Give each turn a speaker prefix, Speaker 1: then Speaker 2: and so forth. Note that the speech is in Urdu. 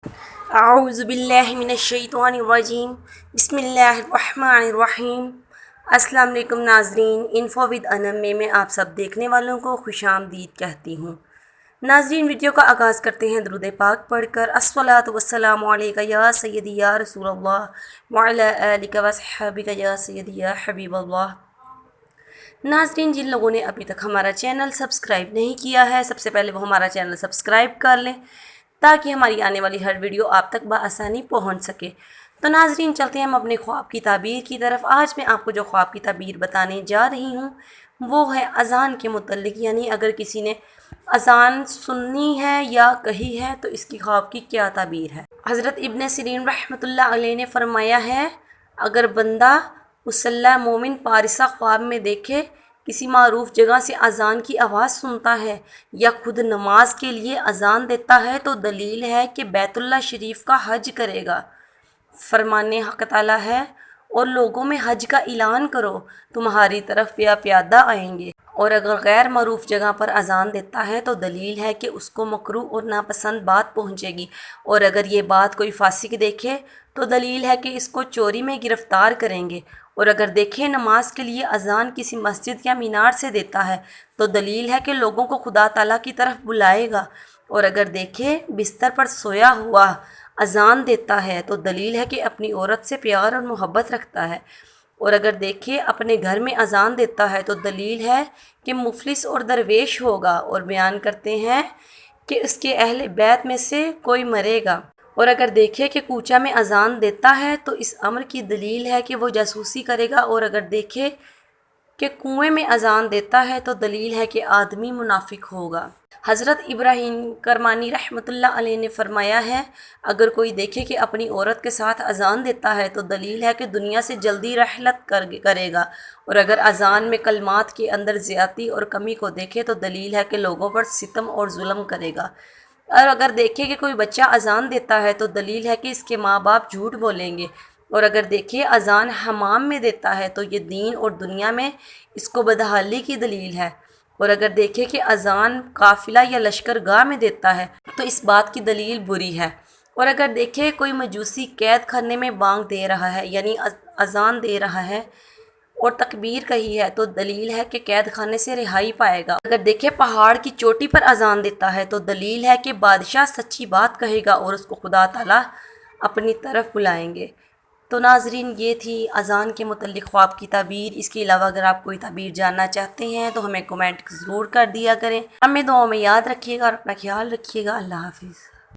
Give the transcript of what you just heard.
Speaker 1: اعوذ باللہ من الشیطان الرجیم بسم اللہ الرحمن الرحیم۔ السلام علیکم ناظرین، انفو ود انم میں آپ سب دیکھنے والوں کو خوش آمدید کہتی ہوں۔ ناظرین، ویڈیو کا آغاز کرتے ہیں درود پاک پڑھ کر۔ الصلاۃ والسلام علیک یا سیدی یا رسول اللہ وعلی آلک وصحبک یا سیدی یا حبیب اللہ۔ ناظرین، جن لوگوں نے ابھی تک ہمارا چینل سبسکرائب نہیں کیا ہے، سب سے پہلے وہ ہمارا چینل سبسکرائب کر لیں تاکہ ہماری آنے والی ہر ویڈیو آپ تک بآسانی پہنچ سکے۔ تو ناظرین، چلتے ہیں ہم اپنے خواب کی تعبیر کی طرف۔ آج میں آپ کو جو خواب کی تعبیر بتانے جا رہی ہوں وہ ہے اذان کے متعلق، یعنی اگر کسی نے اذان سننی ہے یا کہی ہے تو اس کی خواب کی کیا تعبیر ہے۔ حضرت ابن سیرین رحمۃ اللہ علیہ نے فرمایا ہے، اگر بندہ مسلح مومن پارسہ خواب میں دیکھے کسی معروف جگہ سے اذان کی آواز سنتا ہے یا خود نماز کے لیے اذان دیتا ہے تو دلیل ہے کہ بیت اللہ شریف کا حج کرے گا۔ فرمان حق تعالیٰ ہے، اور لوگوں میں حج کا اعلان کرو، تمہاری طرف پیادہ آئیں گے۔ اور اگر غیر معروف جگہ پر اذان دیتا ہے تو دلیل ہے کہ اس کو مکروہ اور ناپسند بات پہنچے گی، اور اگر یہ بات کوئی فاسق دیکھے تو دلیل ہے کہ اس کو چوری میں گرفتار کریں گے، اور اگر دیکھے نماز کے لیے اذان کسی مسجد یا مینار سے دیتا ہے تو دلیل ہے کہ لوگوں کو خدا تعالیٰ کی طرف بلائے گا، اور اگر دیکھے بستر پر سویا ہوا اذان دیتا ہے تو دلیل ہے کہ اپنی عورت سے پیار اور محبت رکھتا ہے، اور اگر دیکھے اپنے گھر میں اذان دیتا ہے تو دلیل ہے کہ مفلس اور درویش ہوگا، اور بیان کرتے ہیں کہ اس کے اہل بیت میں سے کوئی مرے گا، اور اگر دیکھے کہ کوچہ میں اذان دیتا ہے تو اس امر کی دلیل ہے کہ وہ جاسوسی کرے گا، اور اگر دیکھے کہ کنویں میں اذان دیتا ہے تو دلیل ہے کہ آدمی منافق ہوگا۔ حضرت ابراہیم کرمانی رحمۃ اللہ علیہ نے فرمایا ہے، اگر کوئی دیکھے کہ اپنی عورت کے ساتھ اذان دیتا ہے تو دلیل ہے کہ دنیا سے جلدی رحلت کرے گا، اور اگر اذان میں کلمات کے اندر زیادتی اور کمی کو دیکھے تو دلیل ہے کہ لوگوں پر ستم اور ظلم کرے گا، اور اگر دیکھے کہ کوئی بچہ اذان دیتا ہے تو دلیل ہے کہ اس کے ماں باپ جھوٹ بولیں گے، اور اگر دیکھے اذان حمام میں دیتا ہے تو یہ دین اور دنیا میں اس کو بدحالی کی دلیل ہے، اور اگر دیکھے کہ اذان قافلہ یا لشکر گاہ میں دیتا ہے تو اس بات کی دلیل بری ہے، اور اگر دیکھے کوئی مجوسی قید خانے میں بانگ دے رہا ہے یعنی اذان دے رہا ہے اور تکبیر کہی ہے تو دلیل ہے کہ قید خانے سے رہائی پائے گا، اگر دیکھے پہاڑ کی چوٹی پر اذان دیتا ہے تو دلیل ہے کہ بادشاہ سچی بات کہے گا اور اس کو خدا تعالیٰ اپنی طرف بلائیں گے۔ تو ناظرین، یہ تھی اذان کے متعلق خواب کی تعبیر۔ اس کے علاوہ اگر آپ کوئی تعبیر جاننا چاہتے ہیں تو ہمیں کمنٹ ضرور کر دیا کریں۔ ہمیں دعاؤں میں یاد رکھیے گا اور اپنا خیال رکھیے گا۔ اللہ حافظ۔